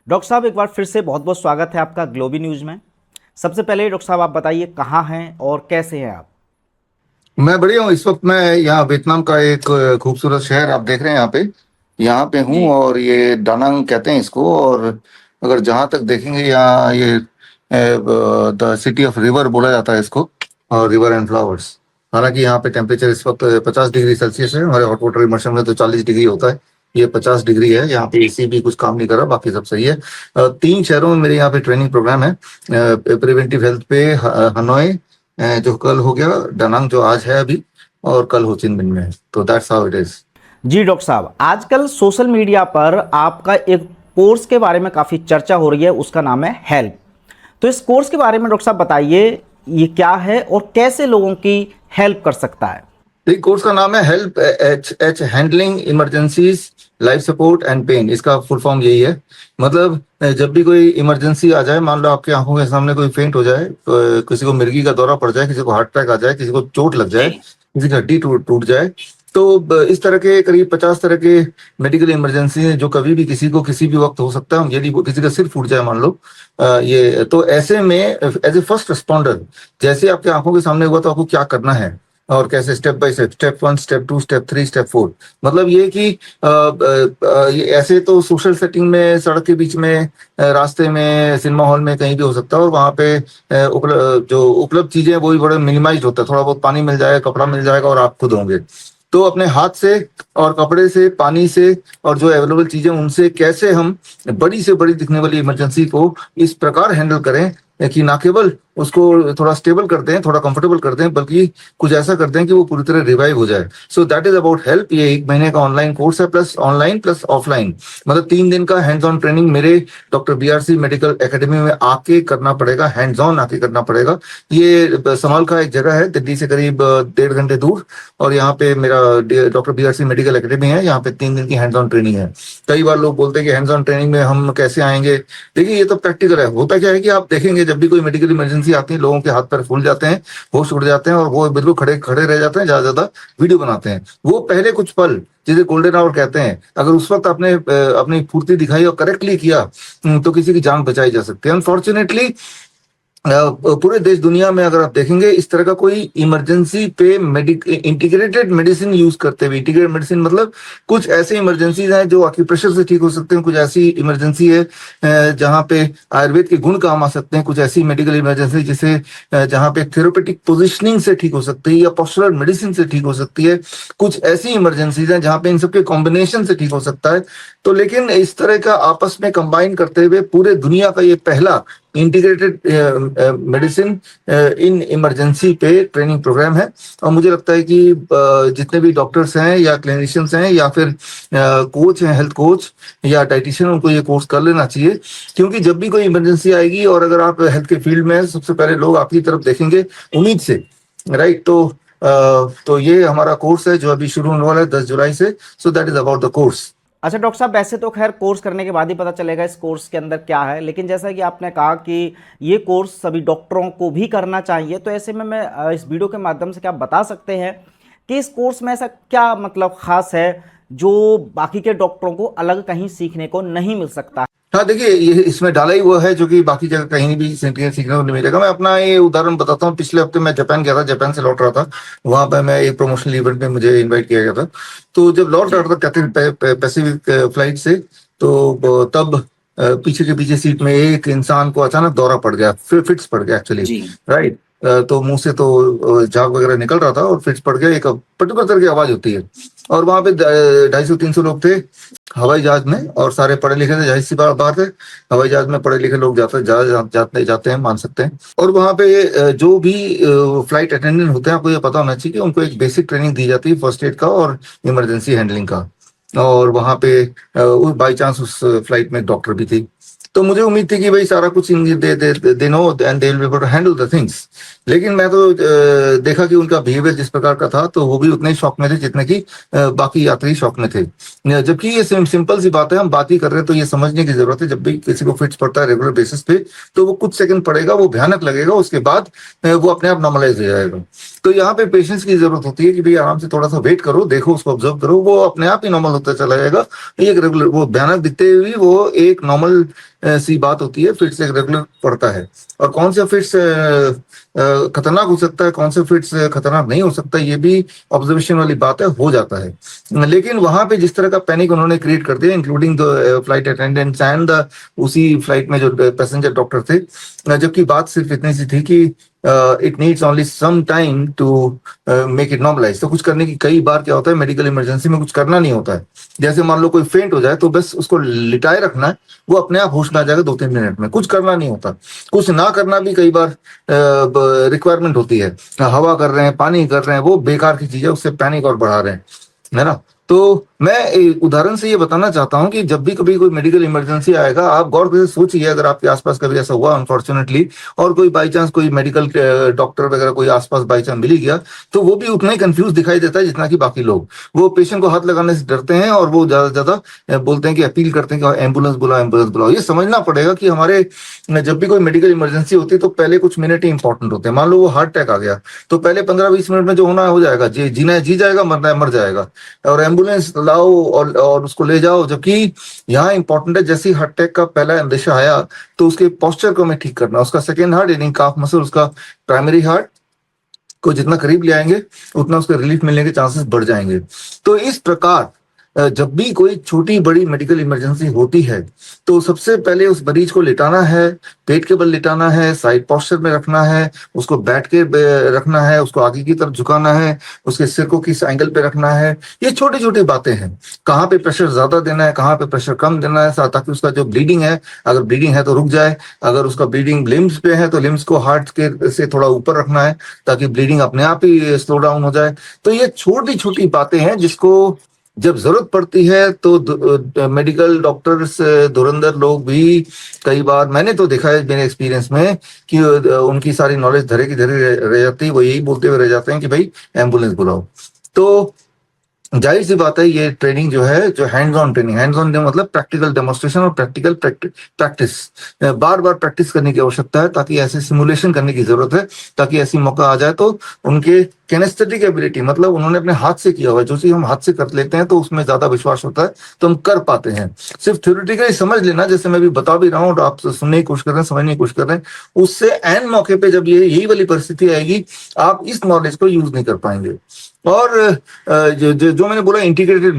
Doctor साहब एक बार फिर से बहुत बहुत स्वागत है आपका ग्लोबी न्यूज़ में। सबसे पहले डॉक्टर साहब आप बताइए कहाँ हैं और कैसे हैं आप? मैं बढ़िया हूँ। इस वक्त मैं यहाँ वियतनाम का एक खूबसूरत शहर आप देख रहे हैं यहाँ पे हूँ। जी। और ये डानांग कहते हैं इसको। और अगर जहाँ तक देखेंगे यहाँ ये द सिटी ऑफ रिवर बोला जाता है इसको, और रिवर एंड फ्लावर्स। हालांकि यहाँ पे टेम्परेचर इस वक्त 50 डिग्री सेल्सियस है। हमारे हॉट वाटर इमर्शन में तो 40 डिग्री होता है, ये 50 डिग्री है। यहाँ पे एसी भी कुछ काम नहीं कर रहा, बाकी सब सही है। 3 शहरों में मेरे यहाँ पे ट्रेनिंग प्रोग्राम है। प्रिवेंटिव हेल्थ पे हनोई जो कल हो गया, डानांग जो आज है अभी, और कल हो चिन मिन में है। तो दैट्स हाउ इट इज। जी डॉक्टर साहब, आजकल सोशल मीडिया पर आपका एक कोर्स के बारे में काफ़ी चर्चा हो रही है, उसका नाम है हेल्प। तो इस कोर्स के बारे में डॉक्टर साहब बताइए, ये क्या है और कैसे लोगों की हेल्प कर सकता है? एक कोर्स का नाम है help H handling emergencies, life support and pain. इसका फुल फॉर्म यही है। मतलब जब भी कोई इमरजेंसी आ जाए, मान लो आपकी आंखों के सामने कोई फेंट हो जाए, किसी को मिर्गी का दौरा पड़ जाए, किसी को हार्ट अटैक आ जाए, किसी को चोट लग जाए, किसी की हड्डी टूट टूट जाए, तो इस तरह के करीब 50 तरह के मेडिकल इमरजेंसी हैं जो कभी भी किसी को किसी भी वक्त हो सकता है। यदि किसी का सिर फूट जाए मान लो, ये तो ऐसे में एज ए फर्स्ट रिस्पॉन्डर, जैसे आपके आंखों के सामने हुआ तो आपको क्या करना है और कैसे, step by step, step 1, step 2, step 3, step 4। मतलब ये कि ये ऐसे तो सोशल सेटिंग में, सड़क के बीच में, रास्ते में, सिनेमा हॉल में, कहीं भी हो सकता है। और वहाँ पे जो उपलब्ध चीजें वो भी बड़े मिनिमाइज होता है। थोड़ा बहुत पानी मिल जाएगा, कपड़ा मिल जाएगा, और आप खुद होंगे। तो अपने हाथ से और कपड़े से, पानी से, और जो अवेलेबल चीजें उनसे कैसे हम बड़ी से बड़ी दिखने वाली इमरजेंसी को इस प्रकार हैंडल करें कि ना केवल उसको थोड़ा स्टेबल करते हैं, थोड़ा कंफर्टेबल करते हैं, बल्कि कुछ ऐसा करते हैं कि वो पूरी तरह रिवाइव हो जाए। So that is about help. ये 1 महीने का ऑनलाइन कोर्स है, प्लस ऑनलाइन प्लस ऑफलाइन। मतलब 3 दिन का हैंड्स ऑन ट्रेनिंग मेरे डॉक्टर BRC मेडिकल एकेडमी में आके करना पड़ेगा, हैंड्स ऑन आके करना पड़ेगा। ये समाल का एक जगह है, दिल्ली से करीब 1.5 घंटे दूर। और यहाँ पे मेरा डॉक्टर BRC मेडिकल एकेडमी है। यहाँ पे 3 दिन की हैंड्स ऑन ट्रेनिंग है। कई बार लोग बोलते हैं कि हैंड्स ऑन ट्रेनिंग में हम कैसे आएंगे। देखिए, ये तो प्रैक्टिकल है। होता क्या है कि आप देखेंगे, जब भी कोई मेडिकल इमरजेंसी आती है, लोगों के हाथ पैर फूल जाते हैं, होश उड़ जाते हैं, और वो बिल्कुल खड़े खड़े रह जाते हैं, ज्यादा ज्यादा वीडियो बनाते हैं। वो पहले कुछ पल, जिसे गोल्डन आवर कहते हैं, अगर उस वक्त आपने अपनी फुर्ती दिखाई और करेक्टली किया, तो किसी की जान बचाई जा सकती है। अनफॉर्चुनेटली पूरे देश दुनिया में अगर आप देखेंगे, इस तरह का कोई इमरजेंसी पे इंटीग्रेटेड मेडिसिन यूज करते हुए, इंटीग्रेटेड मेडिसिन मतलब कुछ ऐसे इमरजेंसीज हैं जो एक्यूप्रेशर से ठीक हो सकते हैं, कुछ ऐसी इमरजेंसी है जहां पे आयुर्वेद के गुण काम आ सकते हैं, कुछ ऐसी मेडिकल इमरजेंसी जिसे जहां पे थेरेपेटिक पोजिशनिंग से ठीक हो सकती है या पोस्चरल मेडिसिन से ठीक हो सकती है। कुछ ऐसी इमरजेंसीज हैं जहां पे इन सबके कॉम्बिनेशन से ठीक हो सकता है। तो लेकिन इस तरह का आपस में कंबाइन करते हुए पूरे दुनिया का ये पहला इंटीग्रेटेड मेडिसिन इन इमरजेंसी पे ट्रेनिंग प्रोग्राम है। और मुझे लगता है कि जितने भी डॉक्टर्स हैं या क्लिनिशियंस हैं या फिर कोच हैं, हेल्थ कोच या डाइटिशियन, उनको ये कोर्स कर लेना चाहिए। क्योंकि जब भी कोई इमरजेंसी आएगी, और अगर आप हेल्थ के फील्ड में हैं, सबसे पहले लोग आपकी तरफ देखेंगे उम्मीद से, राइट। तो ये हमारा कोर्स है जो अभी शुरू होने वाला है 10 जुलाई से। So that is about the course. अच्छा डॉक्टर साहब, वैसे तो खैर कोर्स करने के बाद ही पता चलेगा इस कोर्स के अंदर क्या है, लेकिन जैसा कि आपने कहा कि ये कोर्स सभी डॉक्टरों को भी करना चाहिए, तो ऐसे में मैं इस वीडियो के माध्यम से क्या बता सकते हैं कि इस कोर्स में ऐसा क्या मतलब खास है जो बाकी के डॉक्टरों को अलग कहीं सीखने को नहीं मिल सकता? हाँ, देखिए, ये इसमें डाला ही हुआ है जो कि बाकी जगह कहीं भी सीखने को नहीं मिलेगा। मैं अपना ये उदाहरण बताता हूँ। पिछले हफ्ते मैं जापान गया था, जापान से लौट रहा था। वहां पर मैं एक प्रोमोशनल इवेंट में मुझे इनवाइट किया गया था। तो जब लौट रहा था कैथे पैसिफिक फ्लाइट से, तो तब पीछे के पीछे सीट में एक इंसान को अचानक दौरा पड़ गया, फिट्स पड़ गया एक्चुअली, राइट। तो मुंह से तो झाग वगैरह निकल रहा था और फिट्स पड़ गया। एक पर्टिकुलर तरह की आवाज होती है। और वहां पे 250-300 लोग थे हवाई जहाज में, और सारे पढ़े लिखे थे। जाहिर सी बात है, हवाई जहाज में पढ़े लिखे लोग जाते हैं, मान सकते हैं। और वहां पे जो भी फ्लाइट अटेंडेंट होते हैं, आपको ये पता होना चाहिए कि उनको एक बेसिक ट्रेनिंग दी जाती है फर्स्ट एड का और इमरजेंसी हैंडलिंग का। और वहां पे बाई चांस उस फ्लाइट में डॉक्टर भी थी। तो मुझे उम्मीद थी कि भाई सारा कुछ they know and they will be able to handle the things. लेकिन मैं तो देखा कि उनका बिहेवियर जिस प्रकार का था, तो वो भी उतने शौक में थे जितने कि बाकी यात्री शौक में थे। जबकि ये सिंपल सी बात है, हम बात ही कर रहे हैं, तो ये समझने की जरूरत है। जब भी किसी को फिट्स पड़ता है रेगुलर बेसिस पे, तो वो कुछ सेकंड पड़ेगा, वो भयानक लगेगा, उसके बाद वो अपने आप नॉर्मलाइज हो जाएगा। तो यहाँ पे पेशेंस की जरूरत होती है कि भाई आराम से थोड़ा सा वेट करो, देखो, उसको ऑब्जर्व करो, वो अपने आप ही नॉर्मल होता चला जाएगा। एक रेगुलर, वो भयानक दिखते हुए वो एक नॉर्मल सी बात होती है, फिट्स एक रेगुलर पड़ता है। और कौन सा फिट्स खतरनाक हो सकता है, कौन सा फिट्स खतरनाक नहीं हो सकता, ये भी ऑब्जर्वेशन वाली बात है, हो जाता है। लेकिन वहां पे जिस तरह का पैनिक उन्होंने क्रिएट कर दिया, including the flight attendants and the उसी फ्लाइट में जो पैसेंजर डॉक्टर थे, जबकि बात सिर्फ इतनी सी थी कि it needs only some time to make it normalize. तो कुछ करने की, कई बार क्या होता है मेडिकल इमरजेंसी में कुछ करना नहीं होता है। जैसे मान लो कोई फेंट हो जाए तो बस उसको लिटाए रखना है, वो अपने आप होश में आ जाएगा 2-3 मिनट में, कुछ करना नहीं होता। कुछ ना करना भी कई बार रिक्वायरमेंट होती है। हवा कर रहे हैं, पानी कर रहे हैं, वो बेकार की चीज है, उससे पैनिक और बढ़ा रहे हैं, है ना। तो मैं एक उदाहरण से ये बताना चाहता हूं कि जब भी कभी कोई मेडिकल इमरजेंसी आएगा, आप गौर से सोचिए, अगर आपके आसपास कभी ऐसा हुआ अनफॉर्चुनेटली, और कोई बाई चांस कोई मेडिकल डॉक्टर वगैरह कोई आसपास बाई चांस मिल ही गया, तो वो भी उतना ही कंफ्यूज दिखाई देता है जितना कि बाकी लोग। वो पेशेंट को हाथ लगाने से डरते हैं और वो ज्यादा से ज्यादा बोलते हैं कि अपील करते हैं कि एम्बुलेंस बुलाओ, एम्बुलेंस बुलाओ। ये समझना पड़ेगा कि हमारे जब भी कोई मेडिकल इमरजेंसी होती है तो पहले कुछ मिनट ही इंपॉर्टेंट होते हैं। मान लो वो हार्ट अटैक आ गया, तो पहले 15-20 मिनट में जो होना है हो जाएगा, जीना है जी जाएगा, मरना है मर जाएगा, और एम्बुलेंस लाओ और उसको ले जाओ। जबकि यहाँ इंपॉर्टेंट है, जैसे हार्ट अटैक का पहला अंदेशा आया तो उसके पोस्चर को हमें ठीक करना, उसका सेकेंड हार्ट यानी काफ मसल, उसका प्राइमरी हार्ट को जितना करीब ले आएंगे उतना उसके रिलीफ मिलने के चांसेस बढ़ जाएंगे। तो इस प्रकार जब भी कोई छोटी बड़ी मेडिकल इमरजेंसी होती है तो सबसे पहले उस मरीज को लिटाना है, पेट के बल लिटाना है, साइड पोस्चर में रखना है, उसको बैठ के रखना है, उसको आगे की तरफ झुकाना है, उसके सिर को किस एंगल पे रखना है। ये छोटी छोटी बातें हैं। कहाँ पे प्रेशर ज्यादा देना है, कहाँ पे प्रेशर कम देना है, ताकि उसका जो ब्लीडिंग है, अगर ब्लीडिंग है तो रुक जाए, अगर उसका ब्लीडिंग लिम्स पे है तो लिम्स को हार्ट के से थोड़ा ऊपर रखना है ताकि ब्लीडिंग अपने आप ही स्लो डाउन हो जाए। तो ये छोटी छोटी बातें हैं जिसको जब जरूरत पड़ती है तो मेडिकल डॉक्टर्स धुरंधर लोग भी, कई बार मैंने तो देखा है मेरे एक्सपीरियंस में कि उनकी सारी नॉलेज धरे की धरे रह जाती है, वो यही बोलते हुए रह जाते हैं कि भाई एम्बुलेंस बुलाओ। तो जाहिर सी बात है, ये ट्रेनिंग जो है, जो hands on training, hands on मतलब प्रैक्टिकल डेमोन्स्ट्रेशन और प्रैक्टिकल प्रैक्टिस, बार बार प्रैक्टिस करने की आवश्यकता है, ताकि ऐसे सिमुलेशन करने की जरूरत है, ताकि ऐसी मौका आ जाए तो उनके कैनेस्थेटिक एबिलिटी, मतलब उन्होंने अपने हाथ से किया हुआ है, जो चीज हम हाथ से कर लेते हैं तो उसमें ज्यादा विश्वास होता है, तो हम कर पाते हैं। सिर्फ थ्योरेटिकली समझ लेना, जैसे मैं भी बता भी रहा हूँ और आप सुनने की कोशिश कर रहे हैं, समझने की कोशिश कर रहे हैं, उससे एन मौके पे जब ये यही वाली परिस्थिति आएगी, आप इस नॉलेज को यूज नहीं कर पाएंगे। और जो मैंने बोला इंटीग्रेटेड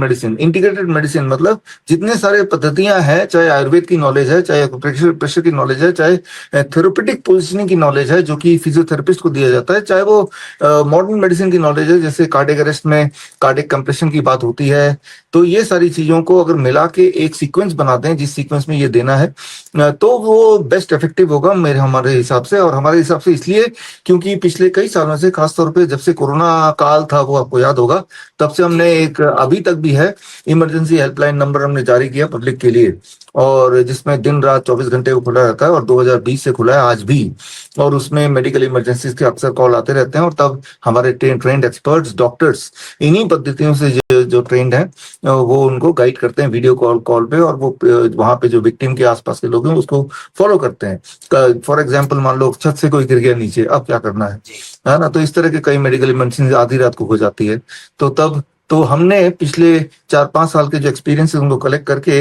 मेडिसिन मतलब जितने सारे पद्धतियां हैं, चाहे आयुर्वेद की नॉलेज है, चाहे प्रेशर की नॉलेज है, चाहे थेरेपेटिक पोजिशनिंग की नॉलेज है जो कि फिजियोथेरेपिस्ट को दिया जाता है, चाहे वो मॉडर्न मेडिसिन की नॉलेज है, जैसे कार्डियक अरेस्ट में कार्डियक कंप्रेशन की बात होती है। तो ये सारी चीजों को अगर मिला के एक सीक्वेंस बनाते हैं, जिस सीक्वेंस में ये देना है, तो वो बेस्ट इफेक्टिव होगा हमारे हिसाब से। और हमारे हिसाब से इसलिए क्योंकि पिछले कई सालों से, खासतौर पे जब से कोरोना काल था, वो आपको याद होगा, तब से हमने एक, अभी तक भी है, इमरजेंसी हेल्पलाइन नंबर हमने जारी किया पब्लिक के लिए, और जिसमें दिन रात 24 घंटे वो खुला रहता है, और 2020 से खुला है आज भी। और उसमें मेडिकल इमरजेंसीज के अक्सर कॉल आते रहते हैं, और तब हमारे ट्रेंड एक्सपर्ट्स डॉक्टर्स इन्हीं पद्धतियों से जो ट्रेंड है वो उनको गाइड करते हैं वीडियो कॉल पे, और वो वहां पे जो विक्टिम के आसपास के लोग हैं उसको फॉलो करते हैं। फॉर एग्जांपल मान लो छत से कोई गिर गया नीचे, अब क्या करना है ना। तो इस तरह के कई मेडिकल इमरजेंसी आधी रात को हो जाती है। तो तब तो हमने पिछले 4-5 साल के जो एक्सपीरियंस है उनको कलेक्ट करके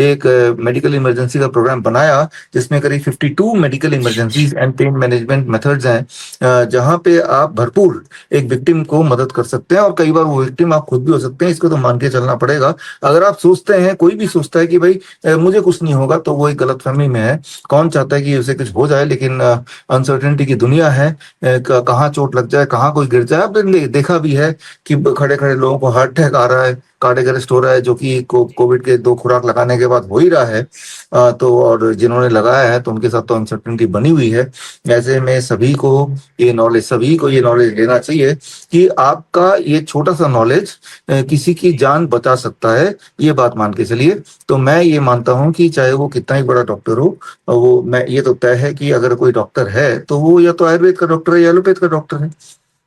एक मेडिकल इमरजेंसी का प्रोग्राम बनाया, जिसमें करीब 52 medical emergencies and pain management methods हैं, जहां पे आप भरपूर एक विक्टिम को मदद कर सकते हैं। और कई बार वो विक्टिम आप खुद भी हो सकते हैं, इसको तो मान के चलना पड़ेगा। अगर आप सोचते हैं, कोई भी सोचता है कि भाई मुझे कुछ नहीं होगा, तो वो एक गलतफहमी में है। कौन चाहता है कि उसे कुछ हो जाए, लेकिन अनसर्टेनिटी की दुनिया है, कहाँ चोट लग जाए, कहाँ कोई गिर जाए। आपने देखा भी है कि खड़े खड़े लोगों को हार्ट अटैक आ रहा है, कार्डियक अरेस्ट हो रहा है, जो कि कोविड के 2 खुराक लगाने के बाद हो ही रहा है। तो और जिन्होंने लगाया है तो उनके साथ तो अनसर्टेनिटी बनी हुई है। ऐसे में सभी को ये नॉलेज लेना चाहिए कि आपका ये छोटा सा नॉलेज किसी की जान बचा सकता है, ये बात मान के चलिए। तो मैं ये मानता हूं कि चाहे वो कितना ही बड़ा डॉक्टर हो, वो मैं ये तो तय है कि अगर कोई डॉक्टर है तो वो या तो आयुर्वेद का डॉक्टर है या एलोपैथ का डॉक्टर है।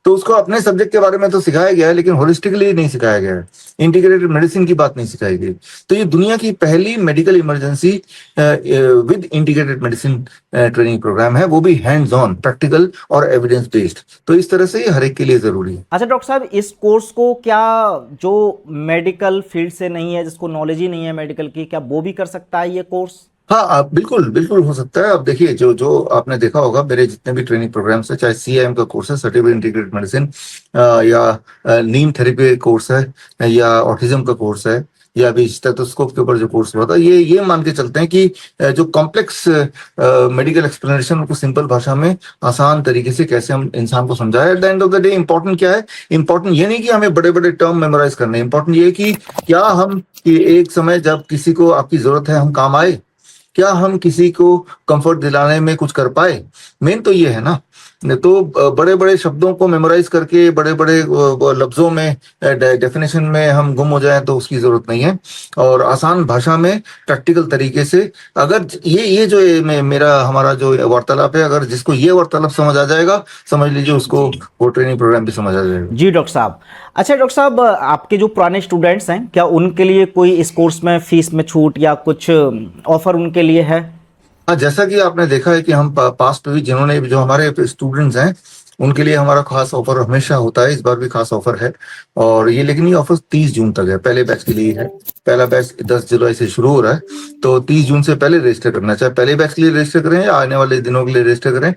तो उसको अपने सब्जेक्ट के बारे में तो सिखाया गया है, लेकिन होलिस्टिकली नहीं सिखाया गया है, इंटीग्रेटेड मेडिसिन की बात नहीं सिखाई गई। तो ये दुनिया की पहली medical emergency with integrated medicine training programme है, वो भी हैंड्स ऑन, प्रैक्टिकल और एविडेंस बेस्ड। तो इस तरह से ये हर एक के लिए जरूरी है। अच्छा डॉक्टर साहब, इस कोर्स को क्या जो मेडिकल फील्ड से नहीं है, जिसको नॉलेज ही नहीं है मेडिकल की, क्या वो भी कर सकता है ये कोर्स? हाँ बिल्कुल बिल्कुल हो सकता है। अब देखिए, जो जो आपने देखा होगा, मेरे जितने भी ट्रेनिंग प्रोग्राम्स है, चाहे सीआईएम का कोर्स है, सर्टिफिकेट इंटीग्रेटेड मेडिसिन, या नीम थेरेपी कोर्स है, या ऑटिज्म का कोर्स है, या अभी स्टेथोस्कोप के ऊपर जो कोर्स हुआ था, ये मान के चलते हैं कि जो कॉम्प्लेक्स मेडिकल एक्सप्लेनेशन उनको सिंपल भाषा में आसान तरीके से कैसे हम इंसान को समझाए। At the end of the day important क्या है? इंपॉर्टेंट ये नहीं कि हमें बड़े बड़े टर्म मेमोराइज करने, इंपॉर्टेंट ये है कि क्या हम, कि एक समय जब किसी को आपकी जरूरत है, हम काम आए, क्या हम किसी को कंफर्ट दिलाने में कुछ कर पाए। मेन तो ये है ना। तो बड़े बड़े शब्दों को मेमोराइज करके बड़े बड़े लफ्जों में, डेफिनेशन में हम गुम हो जाएं, तो उसकी जरूरत नहीं है। और आसान भाषा में प्रैक्टिकल तरीके से, अगर ये जो मेरा हमारा जो वार्तालाप है, अगर जिसको ये वार्तालाप समझ आ जाएगा, समझ लीजिए उसको वो ट्रेनिंग प्रोग्राम भी समझ आ जाएगा। जी डॉक्टर साहब। अच्छा डॉक्टर साहब, आपके जो पुराने स्टूडेंट्स हैं, क्या उनके लिए कोई इस कोर्स में फीस में छूट या कुछ ऑफर उनके लिए है? हाँ, जैसा कि आपने देखा है कि हम पास्ट में भी, जिन्होंने जो हमारे स्टूडेंट्स हैं, उनके लिए हमारा खास ऑफर हमेशा होता है। इस बार भी खास ऑफर है। और ये, लेकिन ये ऑफर 30 जून तक है, पहले बैच के लिए है। पहला बैच 10 जुलाई से शुरू हो रहा है, तो 30 जून से पहले रजिस्टर करना, चाहे पहले बैच के लिए रजिस्टर करें या आने वाले दिनों के लिए रजिस्टर करें,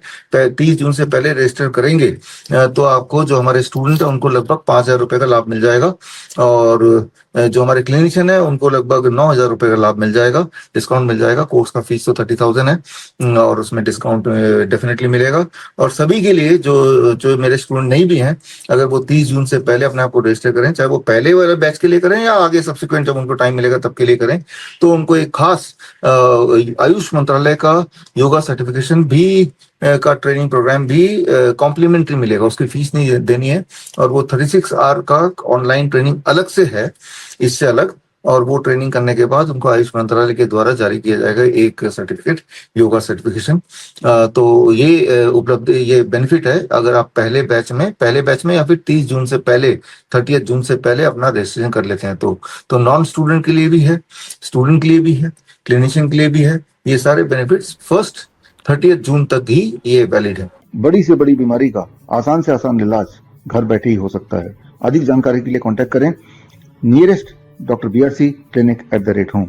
30 जून से पहले रजिस्टर करेंगे तो आपको, जो हमारे स्टूडेंट है, उनको लगभग 5,000 रुपये का लाभ मिल जाएगा। और जो हमारे क्लिनिशियन है, उनको लगभग 9,000 रुपये का लाभ मिल जाएगा, डिस्काउंट मिल जाएगा। कोर्स का फीस तो 30,000 है, और उसमें डिस्काउंट डेफिनेटली मिलेगा। और सभी के लिए जो जो मेरे स्टूडेंट नहीं भी हैं, अगर वो 30 जून से पहले अपने आप को रजिस्टर करें, चाहे वो पहले वाले बैच के लिए करें या आगे सब्सिक्वेंट जब उनको टाइम मिलेगा तब के लिए करें, तो उनको एक खास आयुष मंत्रालय का योगा सर्टिफिकेशन भी का ट्रेनिंग प्रोग्राम भी कॉम्प्लीमेंट्री मिलेगा। उसकी फीस नहीं देनी है। और वो 36 आवर का ऑनलाइन ट्रेनिंग अलग से है, इससे अलग। और वो ट्रेनिंग करने के बाद उनको आयुष मंत्रालय के द्वारा जारी किया जाएगा एक सर्टिफिकेट, योगा सर्टिफिकेशन। तो ये उपलब्धि, ये बेनिफिट है अगर आप पहले बैच में या फिर 30 जून से पहले, 30 जून से पहले अपना रजिस्ट्रेशन कर लेते हैं। तो नॉन स्टूडेंट के लिए भी है, स्टूडेंट के लिए भी है, क्लिनिशियन के लिए भी है। ये सारे बेनिफिट्स फर्स्ट 30 जून तक ही ये वैलिड है। बड़ी से बड़ी बीमारी का आसान से आसान इलाज घर बैठे ही हो सकता है। अधिक जानकारी के लिए कांटेक्ट करें nearest doctor BRC clinic @home।